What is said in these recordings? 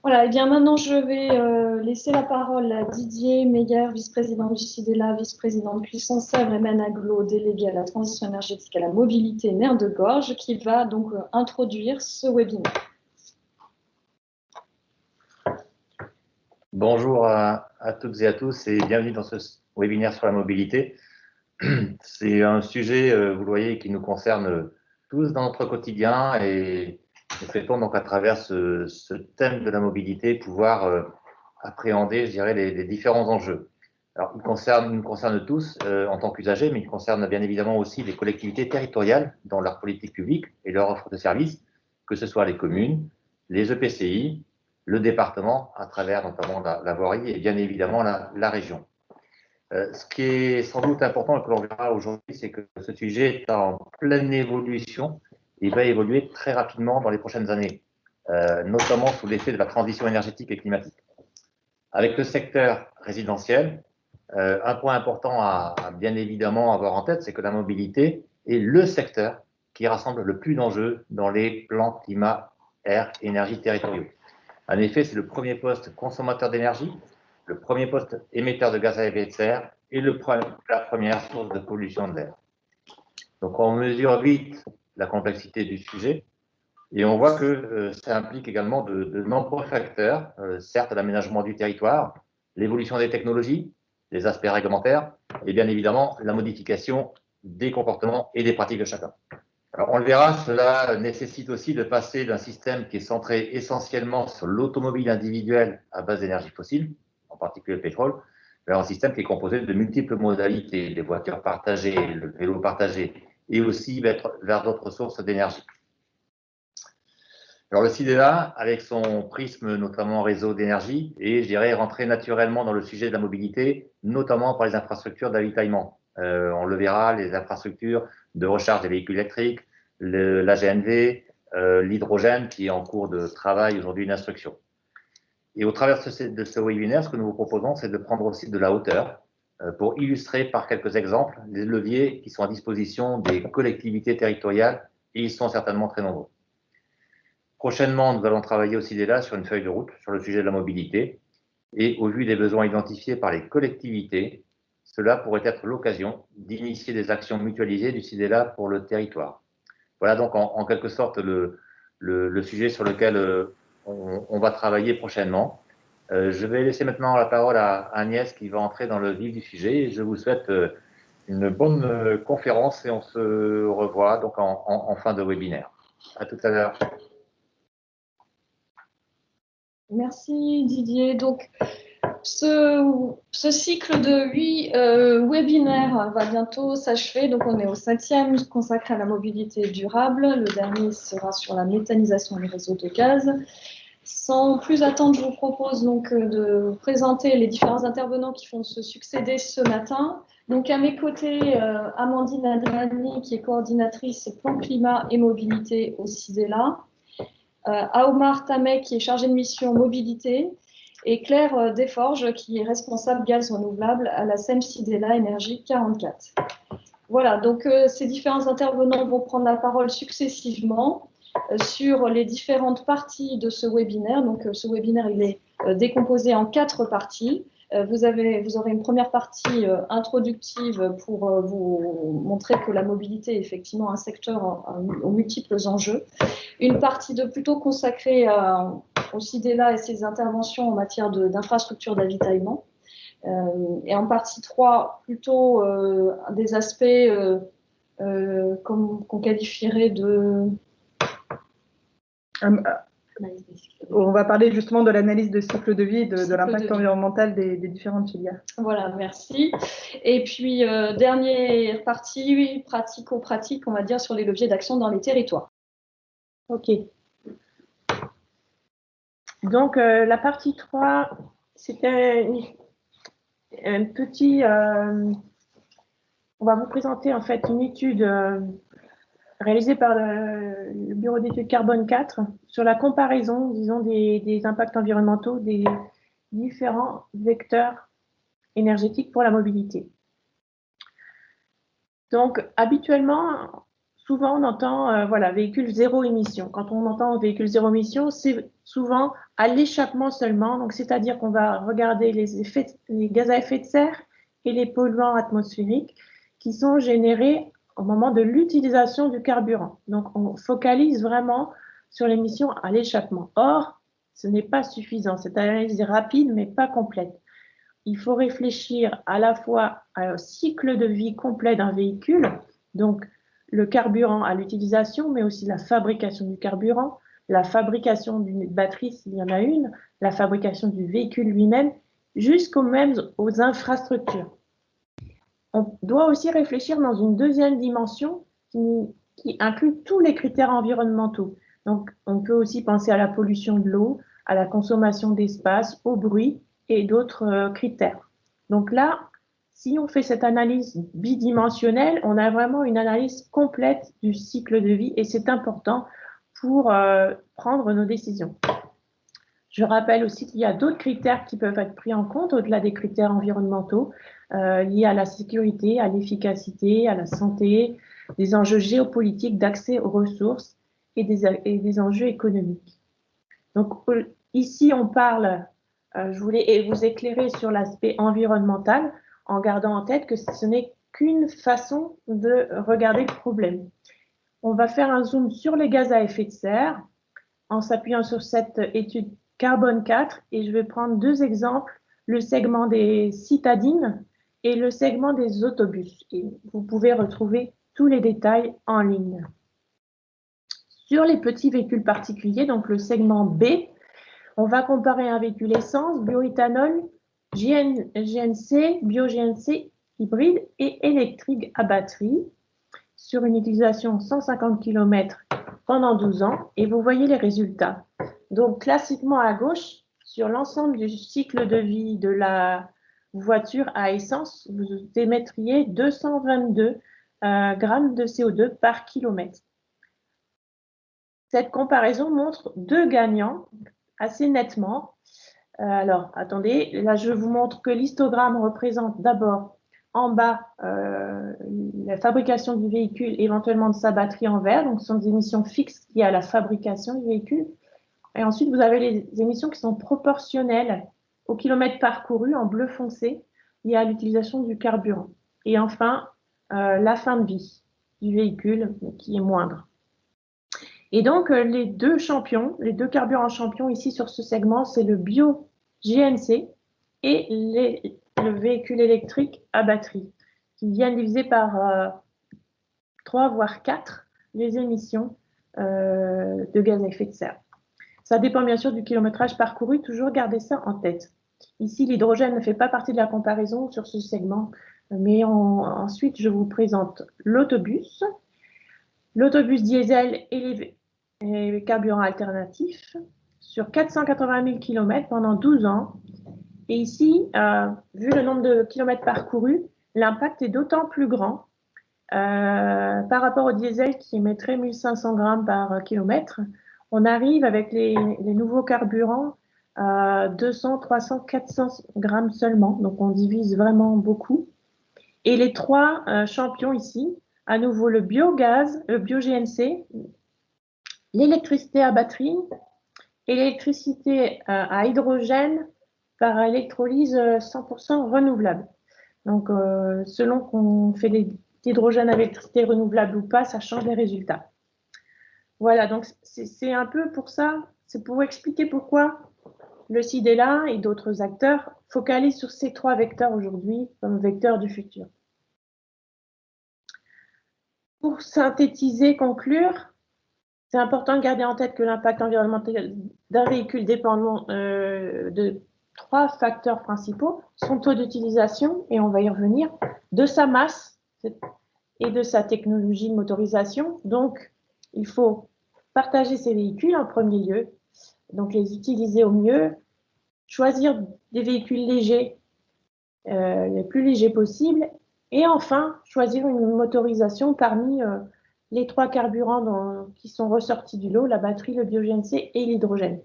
Voilà, et bien maintenant je vais laisser la parole à Didier Meyer, vice-président du CIDELA, vice-président de Puissance Sèvres et Managlo, délégué à la transition énergétique et à la mobilité nerf de gorge, qui va donc introduire ce webinaire. Bonjour à toutes et à tous et bienvenue dans ce webinaire sur la mobilité. C'est un sujet, vous le voyez, qui nous concerne tous dans notre quotidien et nous souhaitons donc à travers ce thème de la mobilité pouvoir appréhender, je dirais, les différents enjeux. Alors, ils nous concernent tous en tant qu'usagers, mais ils concernent bien évidemment aussi les collectivités territoriales dans leur politique publique et leur offre de services, que ce soit les communes, les EPCI, le département, à travers notamment la voirie et bien évidemment la région. Ce qui est sans doute important et que l'on verra aujourd'hui, c'est que ce sujet est en pleine évolution et va évoluer très rapidement dans les prochaines années, notamment sous l'effet de la transition énergétique et climatique. Avec le secteur résidentiel, un point important à bien évidemment avoir en tête, c'est que la mobilité est le secteur qui rassemble le plus d'enjeux dans les plans climat, air, énergie territoriaux. En effet, c'est le premier poste consommateur d'énergie, le premier poste émetteur de gaz à effet de serre et la première source de pollution de l'air. Donc on mesure vite la complexité du sujet et on voit que ça implique également de nombreux facteurs, certes l'aménagement du territoire, l'évolution des technologies, les aspects réglementaires et bien évidemment la modification des comportements et des pratiques de chacun. Alors, on le verra, cela nécessite aussi de passer d'un système qui est centré essentiellement sur l'automobile individuelle à base d'énergie fossile, en particulier le pétrole, vers un système qui est composé de multiples modalités, les voitures partagées, le vélo partagé, et aussi vers d'autres sources d'énergie. Alors, le CIDELA, avec son prisme notamment réseau d'énergie, est, je dirais, rentré naturellement dans le sujet de la mobilité, notamment par les infrastructures d'avitaillement. On le verra, les infrastructures de recharge des véhicules électriques, la GNV, l'hydrogène qui est en cours de travail aujourd'hui d'instruction. Et au travers de ce webinaire, ce que nous vous proposons, c'est de prendre aussi de la hauteur pour illustrer par quelques exemples les leviers qui sont à disposition des collectivités territoriales, et ils sont certainement très nombreux. Prochainement, nous allons travailler au CIDELA sur une feuille de route sur le sujet de la mobilité et au vu des besoins identifiés par les collectivités, cela pourrait être l'occasion d'initier des actions mutualisées du CIDELA pour le territoire. Voilà donc en quelque sorte le sujet sur lequel on va travailler prochainement. Je vais laisser maintenant la parole à Agnès qui va entrer dans le vif du sujet et je vous souhaite une bonne conférence et on se revoit donc en fin de webinaire. À tout à l'heure. Merci Didier. Donc, ce cycle de 8 webinaires va bientôt s'achever. Donc, on est au 7e consacré à la mobilité durable. Le dernier sera sur la méthanisation des réseaux de gaz. Sans plus attendre, je vous propose donc de vous présenter les différents intervenants qui vont se succéder ce matin. Donc, à mes côtés, Amandine Adrani, qui est coordinatrice plan climat et mobilité au CIDELA. Aomar Tamek, qui est chargé de mission mobilité, et Claire Desforges, qui est responsable gaz renouvelable à la SEM CIDELA Énergie 44. Voilà, donc ces différents intervenants vont prendre la parole successivement sur les différentes parties de ce webinaire. Donc ce webinaire, il est décomposé en 4 parties. Vous aurez une première partie introductive pour vous montrer que la mobilité est effectivement un secteur aux multiples enjeux. Une partie plutôt consacrée au CIDELA et ses interventions en matière d'infrastructures d'avitaillement. Et en partie 3, plutôt des aspects qu'on qualifierait de... On va parler justement de l'analyse de cycle de vie et de l'impact environnemental des différentes filières. Voilà, merci. Et puis, dernière partie, pratico-pratique, on va dire, sur les leviers d'action dans les territoires. Ok. Donc, la partie 3, c'était un petit... on va vous présenter en fait une étude réalisée par le Bureau d'études Carbone 4 sur la comparaison, disons, des impacts environnementaux des différents vecteurs énergétiques pour la mobilité. Donc, habituellement, souvent on entend voilà, véhicule zéro émission. Quand on entend véhicule zéro émission, c'est souvent à l'échappement seulement. Donc, c'est-à-dire qu'on va regarder les gaz à effet de serre et les polluants atmosphériques qui sont générés au moment de l'utilisation du carburant. Donc, on focalise vraiment sur l'émission à l'échappement. Or, ce n'est pas suffisant. Cette analyse est rapide, mais pas complète. Il faut réfléchir à la fois au cycle de vie complet d'un véhicule, donc le carburant à l'utilisation, mais aussi la fabrication du carburant, la fabrication d'une batterie s'il y en a une, la fabrication du véhicule lui-même, aux infrastructures. On doit aussi réfléchir dans une deuxième dimension qui inclut tous les critères environnementaux. Donc, on peut aussi penser à la pollution de l'eau, à la consommation d'espace, au bruit et d'autres critères. Donc là, si on fait cette analyse bidimensionnelle, on a vraiment une analyse complète du cycle de vie et c'est important pour prendre nos décisions. Je rappelle aussi qu'il y a d'autres critères qui peuvent être pris en compte au-delà des critères environnementaux liés à la sécurité, à l'efficacité, à la santé, des enjeux géopolitiques d'accès aux ressources et des enjeux économiques. Donc ici, on parle, je voulais vous éclairer sur l'aspect environnemental en gardant en tête que ce n'est qu'une façon de regarder le problème. On va faire un zoom sur les gaz à effet de serre en s'appuyant sur cette étude Carbone 4 et je vais prendre deux exemples, le segment des citadines et le segment des autobus. Et vous pouvez retrouver tous les détails en ligne. Sur les petits véhicules particuliers, donc le segment B, on va comparer un véhicule essence, bioéthanol, GNC, bio-GNC, hybride et électrique à batterie sur une utilisation 150 km pendant 12 ans et vous voyez les résultats. Donc classiquement à gauche, sur l'ensemble du cycle de vie de la voiture à essence, vous émettriez 222 grammes de CO2 par kilomètre. Cette comparaison montre deux gagnants assez nettement. Alors, attendez, là je vous montre que l'histogramme représente d'abord en bas la fabrication du véhicule, éventuellement de sa batterie en vert, donc ce sont des émissions fixes liées à la fabrication du véhicule. Et ensuite, vous avez les émissions qui sont proportionnelles au kilomètre parcouru en bleu foncé liées à l'utilisation du carburant. Et enfin, la fin de vie du véhicule qui est moindre. Et donc, les deux carburants champions ici sur ce segment, c'est le bio-GNC et le véhicule électrique à batterie, qui viennent diviser par 3 voire 4 les émissions de gaz à effet de serre. Ça dépend bien sûr du kilométrage parcouru, toujours garder ça en tête. Ici, l'hydrogène ne fait pas partie de la comparaison sur ce segment, mais ensuite, je vous présente l'autobus. L'autobus diesel et les carburants alternatifs sur 480 000 km pendant 12 ans. Et ici, vu le nombre de kilomètres parcourus, l'impact est d'autant plus grand par rapport au diesel qui émettrait 1500 grammes par kilomètre. On arrive avec les nouveaux carburants à 200, 300, 400 grammes seulement. Donc, on divise vraiment beaucoup. Et les trois champions ici, à nouveau le biogaz, le bio-GNC, l'électricité à batterie et l'électricité à hydrogène par électrolyse 100% renouvelable. Donc, selon qu'on fait l'hydrogène avec électricité renouvelable ou pas, ça change les résultats. Voilà, donc c'est un peu pour ça, c'est pour expliquer pourquoi le CIDELA et d'autres acteurs focalisent sur ces trois vecteurs aujourd'hui comme vecteurs du futur. Pour synthétiser, conclure, c'est important de garder en tête que l'impact environnemental d'un véhicule dépend de trois facteurs principaux, son taux d'utilisation, et on va y revenir, de sa masse et de sa technologie de motorisation. Donc, il faut partager ces véhicules en premier lieu, donc les utiliser au mieux, choisir des véhicules légers, les plus légers possibles, et enfin, choisir une motorisation parmi les trois carburants qui sont ressortis du lot, la batterie, le bio-GNC et l'hydrogène.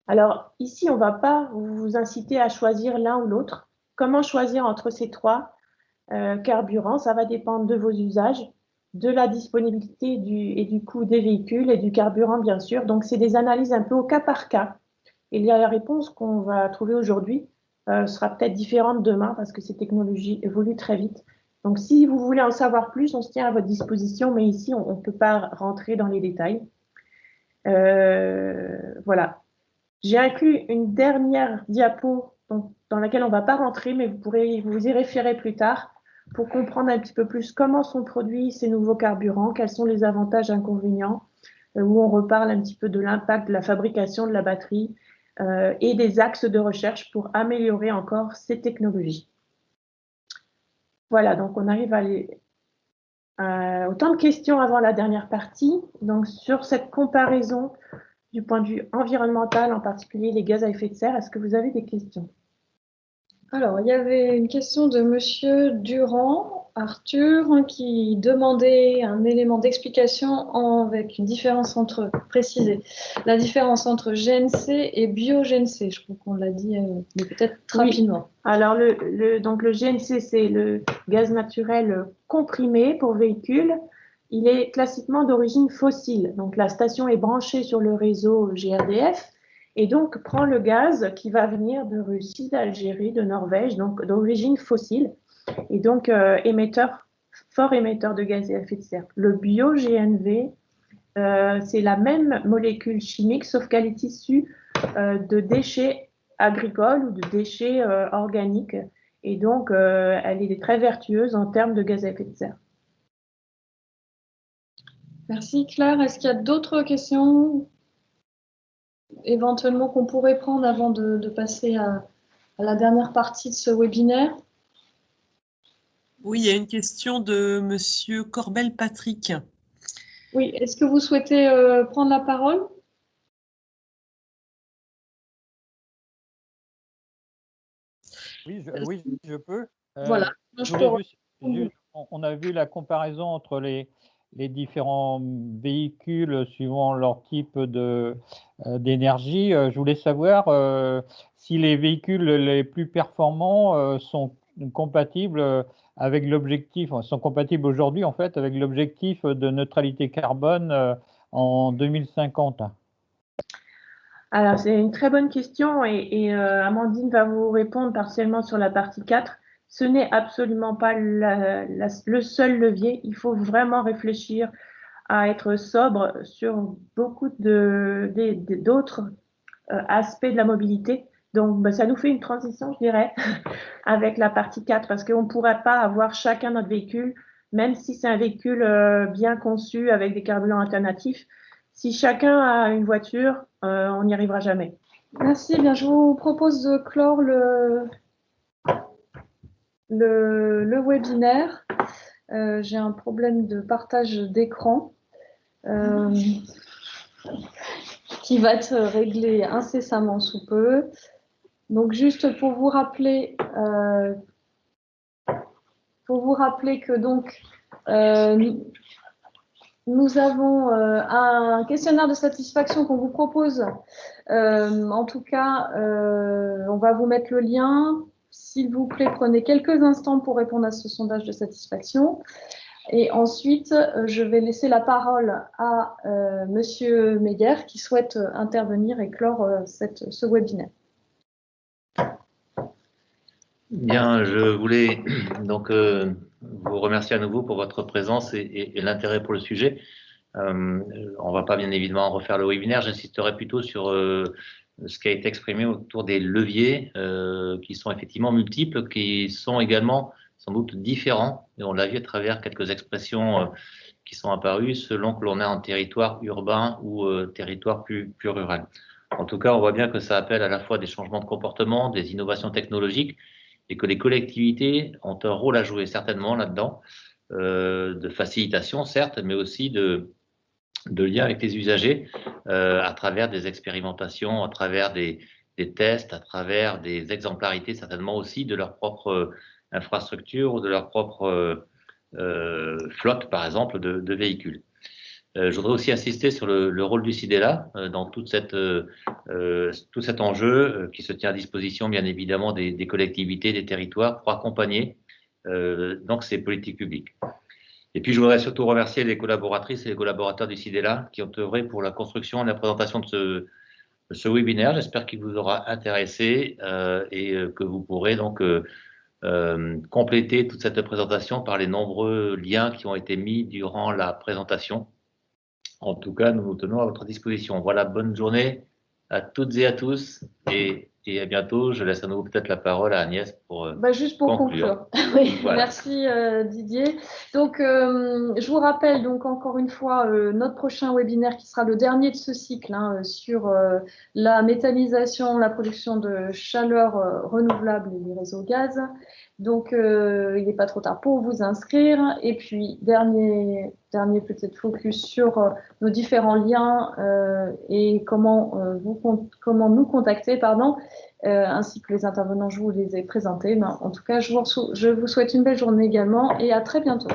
Alors ici, on ne va pas vous inciter à choisir l'un ou l'autre. Comment choisir entre ces trois carburants? Ça va dépendre de vos usages, de la disponibilité et du coût des véhicules et du carburant, bien sûr. Donc, c'est des analyses un peu au cas par cas. Et la réponse qu'on va trouver aujourd'hui sera peut-être différente demain parce que ces technologies évoluent très vite. Donc, si vous voulez en savoir plus, on se tient à votre disposition, mais ici, on ne peut pas rentrer dans les détails. Voilà. J'ai inclus une dernière diapo dans laquelle on ne va pas rentrer, mais vous pourrez vous y référer plus tard pour comprendre un petit peu plus comment sont produits ces nouveaux carburants, quels sont les avantages et inconvénients, où on reparle un petit peu de l'impact de la fabrication de la batterie et des axes de recherche pour améliorer encore ces technologies. Voilà, donc on arrive autant de questions avant la dernière partie. Donc sur cette comparaison du point de vue environnemental, en particulier les gaz à effet de serre, est-ce que vous avez des questions? Alors, il y avait une question de Monsieur Durand, Arthur, qui demandait un élément d'explication avec une différence préciser, la différence entre GNC et bio-GNC. Je crois qu'on l'a dit, mais peut-être rapidement. Alors, donc le GNC, c'est le gaz naturel comprimé pour véhicule. Il est classiquement d'origine fossile. Donc, la station est branchée sur le réseau GRDF et donc prend le gaz qui va venir de Russie, d'Algérie, de Norvège, donc d'origine fossile et donc fort émetteur de gaz à effet de serre. Le bio-GNV, c'est la même molécule chimique, sauf qu'elle est issue de déchets agricoles ou de déchets organiques. Et donc, elle est très vertueuse en termes de gaz à effet de serre. Merci Claire. Est-ce qu'il y a d'autres questions éventuellement qu'on pourrait prendre avant de passer à la dernière partie de ce webinaire? Oui, il y a une question de Monsieur Corbel-Patrick. Oui, est-ce que vous souhaitez prendre la parole? Oui, je peux. Voilà. On a vu la comparaison entre les différents véhicules suivant leur type d'énergie. Je voulais savoir si les véhicules les plus performants sont compatibles avec l'objectif, sont compatibles aujourd'hui en fait avec l'objectif de neutralité carbone en 2050. Alors, c'est une très bonne question et Amandine va vous répondre partiellement sur la partie 4. Ce n'est absolument pas le seul levier. Il faut vraiment réfléchir à être sobre sur beaucoup d'autres aspects de la mobilité. Donc, ça nous fait une transition, je dirais, avec la partie 4 parce qu'on ne pourrait pas avoir chacun notre véhicule, même si c'est un véhicule bien conçu avec des carburants alternatifs. Si chacun a une voiture, on n'y arrivera jamais. Merci. Bien, je vous propose de clore le webinaire. J'ai un problème de partage d'écran qui va être réglé incessamment sous peu. Donc, juste pour vous rappeler que donc nous avons un questionnaire de satisfaction qu'on vous propose. En tout cas, on va vous mettre le lien. S'il vous plaît, prenez quelques instants pour répondre à ce sondage de satisfaction. Et ensuite, je vais laisser la parole à Monsieur Meyer qui souhaite intervenir et clore ce webinaire. Bien, je voulais donc vous remercier à nouveau pour votre présence et l'intérêt pour le sujet. On ne va pas bien évidemment refaire le webinaire, j'insisterai plutôt sur ce qui a été exprimé autour des leviers qui sont effectivement multiples, qui sont également sans doute différents, et on l'a vu à travers quelques expressions qui sont apparues selon que l'on est en territoire urbain ou territoire plus rural. En tout cas, on voit bien que ça appelle à la fois des changements de comportement, des innovations technologiques, et que les collectivités ont un rôle à jouer certainement là-dedans, de facilitation certes, mais aussi de lien avec les usagers à travers des expérimentations, à travers des tests, à travers des exemplarités certainement aussi de leur propre infrastructure ou de leur propre flotte, par exemple, de véhicules. Je voudrais aussi insister sur le rôle du CIDELA dans tout cet enjeu qui se tient à disposition, bien évidemment, des collectivités, des territoires pour accompagner donc ces politiques publiques. Et puis, je voudrais surtout remercier les collaboratrices et les collaborateurs du CIDELA qui ont œuvré pour la construction et la présentation de ce webinaire. J'espère qu'il vous aura intéressé et que vous pourrez donc compléter toute cette présentation par les nombreux liens qui ont été mis durant la présentation. En tout cas, nous nous tenons à votre disposition. Voilà, bonne journée à toutes et à tous et à bientôt. Je laisse à nouveau peut-être la parole à Agnès pour juste pour conclure. Oui, voilà. Merci Didier. Donc, je vous rappelle donc encore une fois notre prochain webinaire qui sera le dernier de ce cycle sur la méthanisation, la production de chaleur renouvelable et les réseaux gaz. Donc, il n'est pas trop tard pour vous inscrire. Et puis, dernier peut-être focus sur nos différents liens et comment nous contacter, ainsi que les intervenants, je vous les ai présentés. En tout cas, je vous souhaite une belle journée également et à très bientôt.